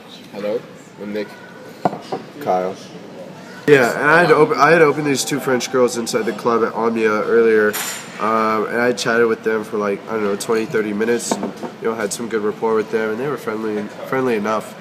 Bullshit. Hello, I'm Nick. Kyle. Yeah, and I had opened these two French girls inside the club at Omnia earlier, and I chatted with them for like, I don't know, 20, 30 minutes, and had some good rapport with them, and they were friendly enough.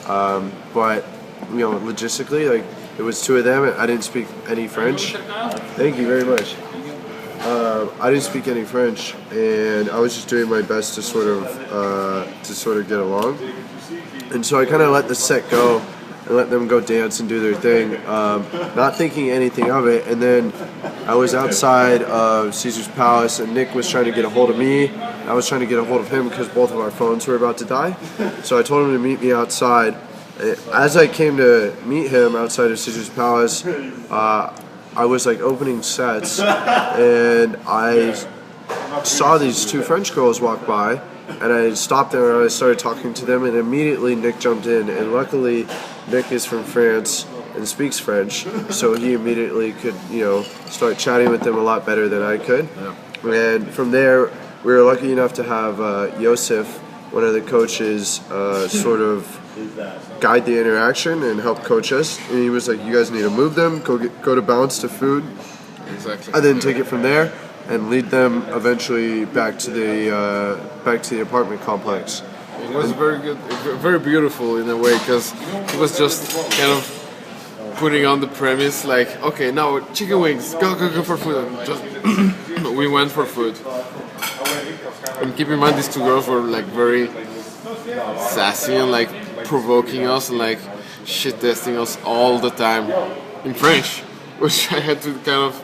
But logistically, like, it was two of them, and I didn't speak any French. Thank you very much. I didn't speak any French, and I was just doing my best to sort of get along. And so I kind of let the set go and let them go dance and do their thing, not thinking anything of it. And then I was outside of Caesar's Palace, and Nick was trying to get a hold of me. I was trying to get a hold of him because both of our phones were about to die. So I told him to meet me outside. As I came to meet him outside of Caesar's Palace, I was like opening sets, and I saw these two French girls walk by, and I stopped them and I started talking to them, and immediately Nick jumped in, and luckily Nick is from France and speaks French, so he immediately could start chatting with them a lot better than I could. Yeah. And from there we were lucky enough to have Josef, one of the coaches, sort of guide the interaction and help coach us. And he was like, "You guys need to move them, go to bounce to food, Exactly, and then take it from there and lead them eventually back to the apartment complex." It was very good, very beautiful in a way, because it was just kind of putting on the premise like, okay, now chicken wings, go for food. And just we went for food. And keep in mind, these two girls were like very sassy and like provoking us and like shit testing us all the time in French, which I had to kind of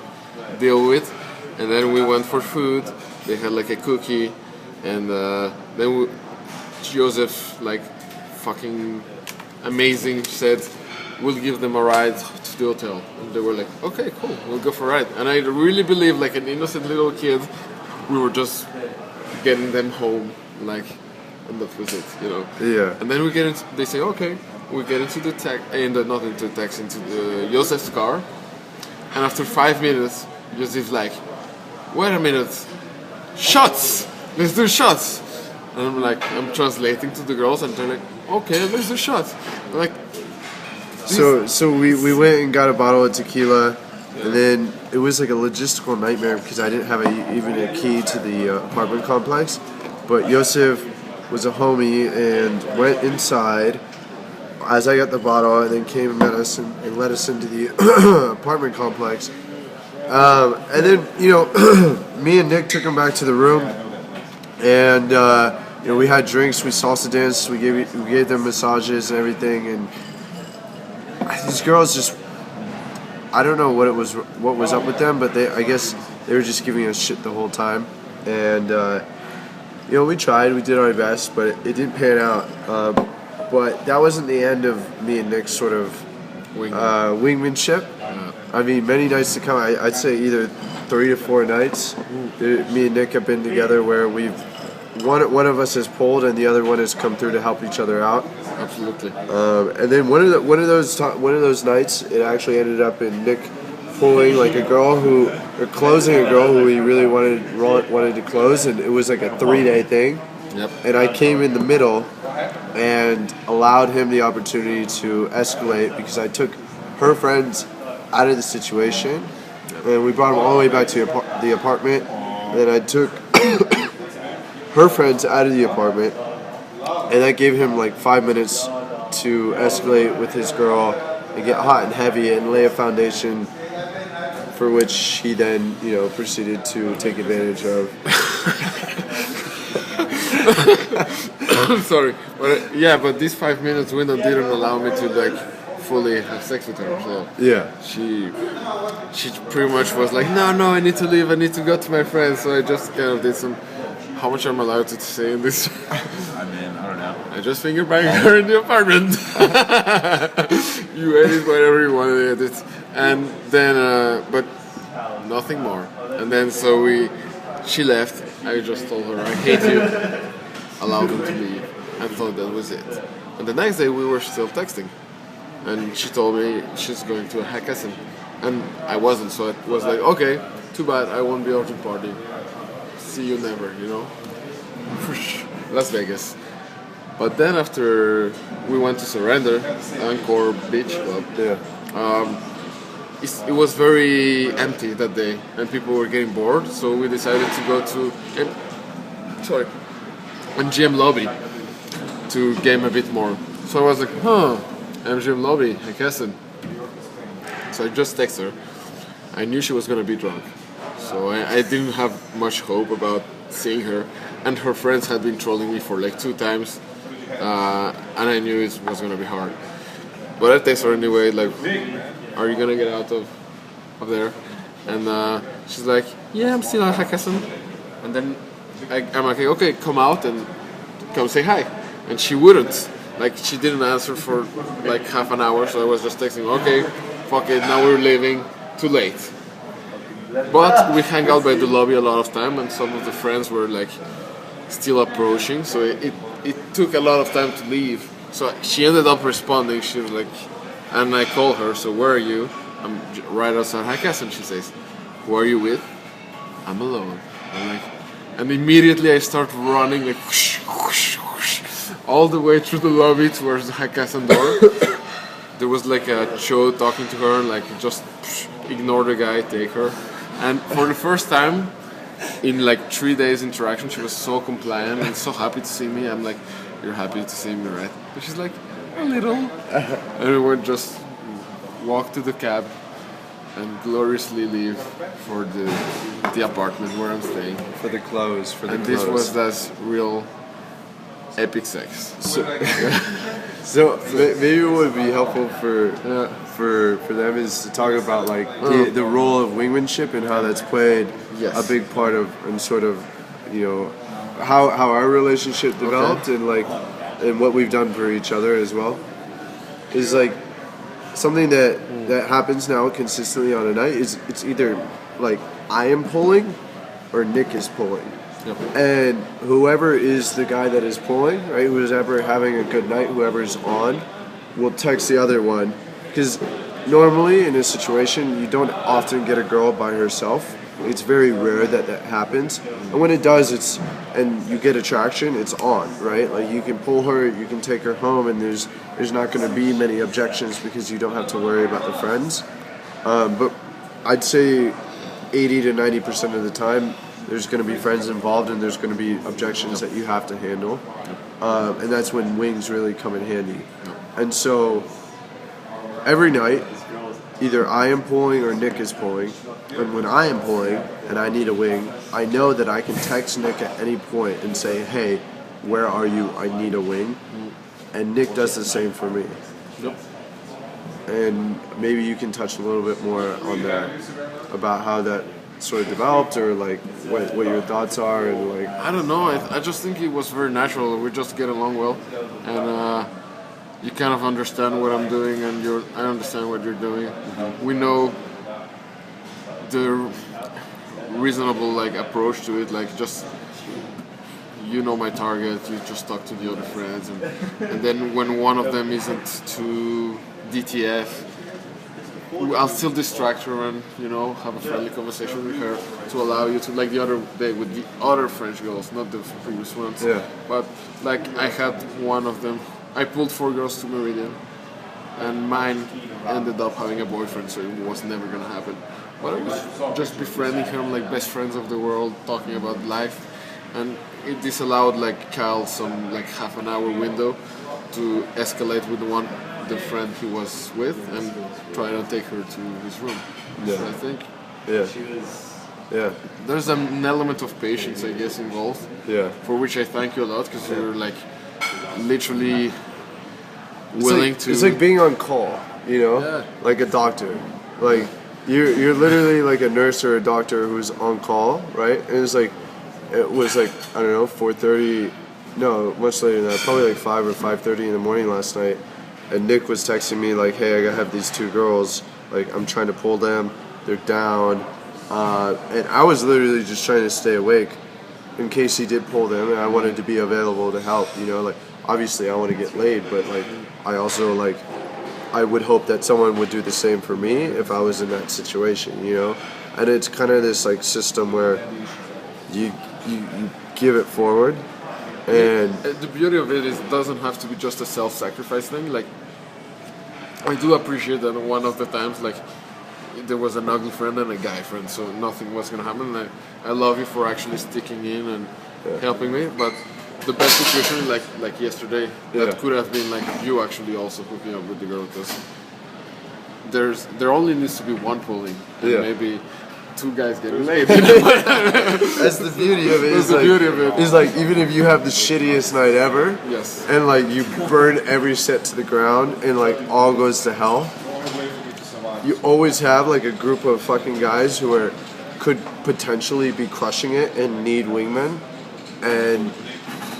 deal with. And then we went for food. They had like a cookie, and then Joseph, like fucking amazing, said we'll give them a ride to the hotel. And they were like, okay, cool, we'll go for a ride. And I really believe, like an innocent little kid, we were just getting them home, like, and that was it, Yeah. And then they say, okay, we get into the into the Joseph's car, and after 5 minutes, Joseph's like, wait a minute, shots! Let's do shots! And I'm translating to the girls, and they're like, okay, let's do shots. I'm like, So we went and got a bottle of tequila, and then it was like a logistical nightmare because I didn't have even a key to the apartment complex. But Josef was a homie and went inside as I got the bottle, and then came and met us and led us into the apartment complex. And then me and Nick took him back to the room, and we had drinks, we salsa danced, we gave them massages and everything, and these girls just, I don't know what was up with them, but I guess they were just giving us shit the whole time. And we tried, we did our best, but it didn't pan out. But that wasn't the end of me and Nick's sort of wingmanship. I mean, many nights to come. I'd say either 3 to 4 nights. Me and Nick have been together where one of us has pulled and the other one has come through to help each other out. absolutely. And then one of those nights, it actually ended up in Nick pulling like closing a girl who he really wanted to close, and it was like a 3-day thing. Yep. And I came in the middle and allowed him the opportunity to escalate because I took her friends out of the situation, and we brought them all the way back to the apartment. And then I took her friends out of the apartment, and that gave him like 5 minutes to escalate with his girl and get hot and heavy and lay a foundation for which he then, proceeded to take advantage of. I'm sorry, but these 5 minutes window didn't allow me to like fully have sex with her. So Yeah. she pretty much was like, no, I need to leave, I need to go to my friends. So I just kind of did some. How much am I allowed to say in this? I mean, I don't know. I just finger banged her in the apartment. You edit whatever you want to edit, and then but nothing more. And then she left. I just told her I hate you. Allowed them to leave. I thought that was it. And the next day we were still texting, and she told me she's going to a hackathon, and I wasn't. So it was like, okay, too bad. I won't be out to party. See you never. Las Vegas. But then after we went to Surrender, Encore Beach Club, it was very empty that day, and people were getting bored. So we decided to go to MGM lobby to game a bit more. So I was like, MGM lobby, I guess. So I just texted her. I knew she was gonna be drunk, so I didn't have much hope about seeing her. And her friends had been trolling me for like 2 times, and I knew it was gonna be hard. But I texted her anyway, like, are you gonna get out of there? And she's like, yeah, I'm still at Hackathon. And then I'm like, okay, come out and come say hi. And she wouldn't. Like, she didn't answer for like half an hour, so I was just texting, okay, fuck it, now we're leaving, too late. But we hang out by the lobby a lot of time, and some of the friends were like still approaching, so it took a lot of time to leave. So she ended up responding. She was like, and I call her, so where are you? I'm right outside Hackathon, and she says, who are you with? I'm alone. I'm like, and immediately I start running like whoosh, whoosh, whoosh, all the way through the lobby towards the Hackathon door. There was like a Cho talking to her, like, just ignore the guy, take her. And for the first time in like 3 days interaction, she was so compliant and so happy to see me. I'm like, you're happy to see me, right? And she's like, a little. And we would just walk to the cab and gloriously leave for the apartment where I'm staying. For the clothes, and this was that real epic sex. So maybe what would be helpful for them is to talk about like the role of wingmanship and how that's played a big part of, and sort of, you know, how our relationship developed, and like, and what we've done for each other as well is like something that happens now consistently on a night is it's either like I am pulling or Nick is pulling. Yep. And whoever is the guy that is pulling, right, who's ever having a good night, whoever's on, will text the other one. Because normally in a situation, you don't often get a girl by herself. It's very rare that happens. And when it does, and you get attraction, it's on, right? Like, you can pull her, you can take her home, and there's not going to be many objections because you don't have to worry about the friends. But I'd say 80 to 90% of the time, there's going to be friends involved, and there's going to be objections that you have to handle. And that's when wings really come in handy. And so every night, either I am pulling or Nick is pulling. And when I am pulling and I need a wing, I know that I can text Nick at any point and say, hey, where are you? I need a wing. And Nick does the same for me. Yep. And maybe you can touch a little bit more on that, about how that sort of developed, or like what your thoughts are, and like, I don't know. I just think it was very natural. We just get along well, and you kind of understand what I'm doing, and I understand what you're doing. Mm-hmm. We know the reasonable like approach to it. Like, just, you know my target. You just talk to the other friends, and then when one of them isn't too DTF, I'll still distract her and, you know, have a friendly conversation with her to allow you to, like the other day with the other French girls, not the previous ones. Yeah. But like, I had one of them. I pulled 4 girls to Meridian, and mine ended up having a boyfriend, so it was never gonna happen. But I was just befriending him, like best friends of the world, talking about life, and it disallowed like Kyle some like half an hour window to escalate with the friend he was with, and try to take her to his room. Yeah. So I think there's an element of patience, I guess, involved. Yeah. For which I thank you a lot, because you're like literally willing to. It's like being on call, you know, like a doctor. Like you're literally like a nurse or a doctor who's on call, right? And it was like I don't know, 4:30. No, much later than that. Probably like 5 or 5:30 in the morning last night. And Nick was texting me like, hey, I have these 2 girls, like I'm trying to pull them, they're down, and I was literally just trying to stay awake in case he did pull them, and I wanted to be available to help, you know, like obviously I want to get laid, but like I also like, I would hope that someone would do the same for me if I was in that situation, you know, and it's kind of this like system where you give it forward, And the beauty of it is it doesn't have to be just a self-sacrifice thing. Like, I do appreciate that one of the times, like, there was an ugly friend and a guy friend, so nothing was gonna happen. And I love you for actually sticking in and helping me. But the best situation, like yesterday, that could have been like you actually also hooking up with the girl, because there only needs to be one pulling, and maybe two guys getting laid. that's the beauty of it. That's the beauty of it. It's like, even if you have the shittiest night ever, Yes. and like you burn every set to the ground and like all goes to hell, you always have like a group of fucking guys who could potentially be crushing it and need wingmen. And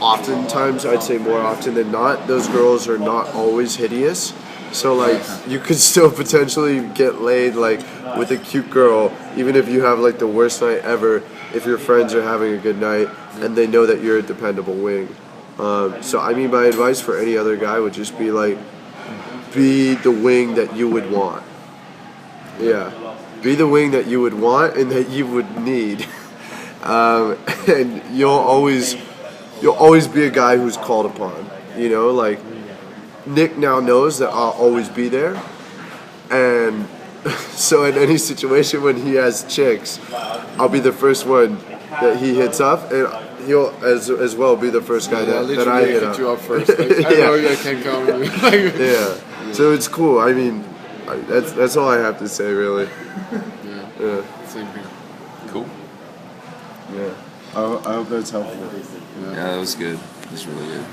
oftentimes, I'd say more often than not, those girls are not always hideous. So like, you could still potentially get laid like with a cute girl, even if you have like the worst night ever, if your friends are having a good night and they know that you're a dependable wing. So I mean, my advice for any other guy would just be like, be the wing that you would want. Yeah, be the wing that you would want and that you would need. And you'll always be a guy who's called upon. You know, like, Nick now knows that I'll always be there, and so in any situation when he has chicks, I'll be the first one that he hits up, and he'll as well be the first guy that I hit up. You up first. Like, I know I can't come with you. Yeah, so it's cool. I mean, that's all I have to say, really. Yeah. Same here. Cool. Yeah. I hope that's helpful. Yeah, that was good. It was really good.